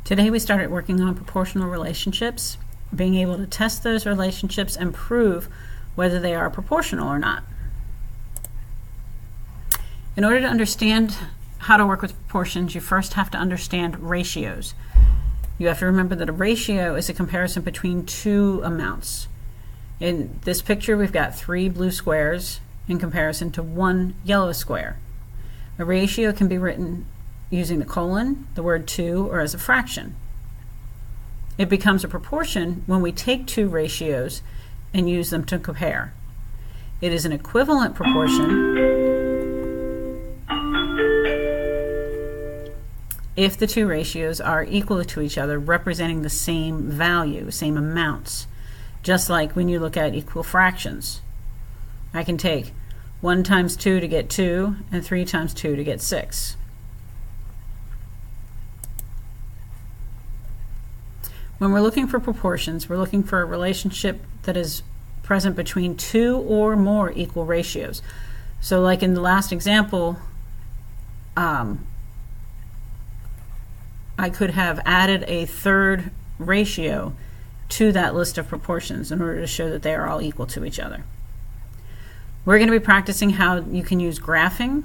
Today we started working on proportional relationships, being able to test those relationships and prove whether they are proportional or not. In order to understand how to work with proportions, you first have to understand ratios. You have to remember that a ratio is a comparison between two amounts. In this picture, we've got 3 blue squares in comparison to 1 yellow square. A ratio can be written using the colon, the word to, or as a fraction. It becomes a proportion when we take two ratios and use them to compare. It is an equivalent proportion if the two ratios are equal to each other, representing the same value, same amounts. Just like when you look at equal fractions. I can take 1 times 2 to get 2 and 3 times 2 to get 6. When we're looking for proportions, we're looking for a relationship that is present between 2 or more equal ratios. So like in the last example, I could have added a third ratio to that list of proportions in order to show that they are all equal to each other. We're going to be practicing how you can use graphing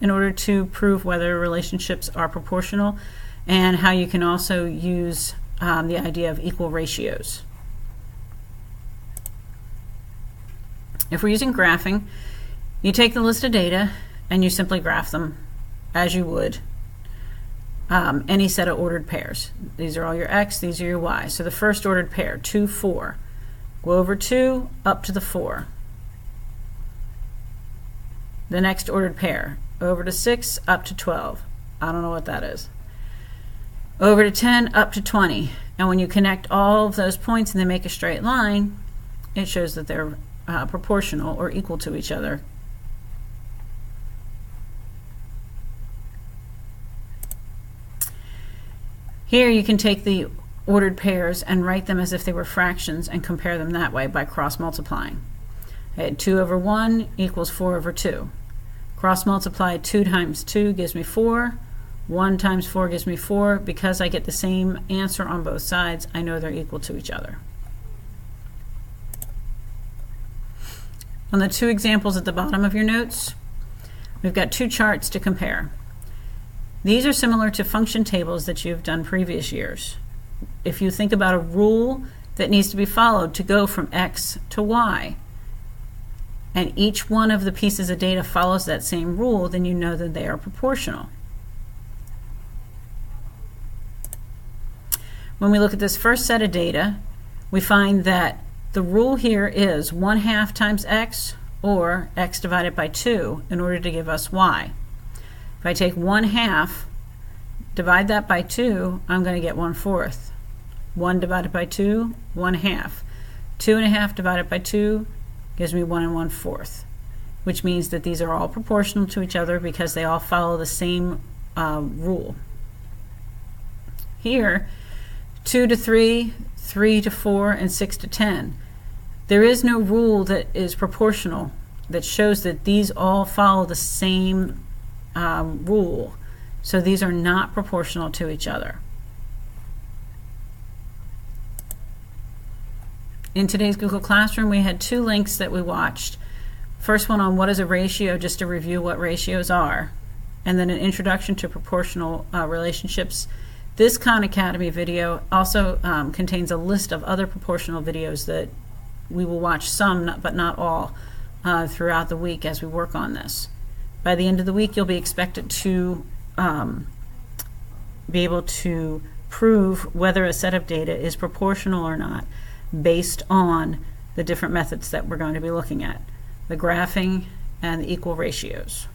in order to prove whether relationships are proportional, and how you can also use the idea of equal ratios. If we're using graphing, you take the list of data and you simply graph them as you would any set of ordered pairs. These are all your x, these are your y. So the first ordered pair, 2, 4. Go over 2 up to the 4. The next ordered pair, over to 6 up to 12. I don't know what that is. Over to 10 up to 20. And when you connect all of those points and they make a straight line, it shows that they're proportional or equal to each other. Here you can take the ordered pairs and write them as if they were fractions and compare them that way by cross multiplying. 2 over 1 equals 4 over 2. Cross multiply 2 times 2 gives me 4. 1 times 4 gives me 4. Because I get the same answer on both sides, I know they're equal to each other. On the 2 examples at the bottom of your notes, we've got 2 charts to compare. These are similar to function tables that you've done previous years. If you think about a rule that needs to be followed to go from x to y, and each one of the pieces of data follows that same rule, then you know that they are proportional. When we look at this first set of data, we find that the rule here is 1/2 times x, or x divided by 2, in order to give us y. If I take 1/2, divide that by 2, I'm going to get 1/4. 1 divided by 2, 1/2. 2.5 divided by 2 gives me 1 1/4, which means that these are all proportional to each other because they all follow the same rule. Here, 2 to 3, 3 to 4, and 6 to 10. There is no rule that is proportional that shows that these all follow the same rule. So these are not proportional to each other. In today's Google Classroom, we had 2 links that we watched. First one on what is a ratio, just to review what ratios are, and then an introduction to proportional relationships. This Khan Academy video also contains a list of other proportional videos that we will watch some, but not all, throughout the week as we work on this. By the end of the week, you'll be expected to be able to prove whether a set of data is proportional or not based on the different methods that we're going to be looking at, the graphing and the equal ratios.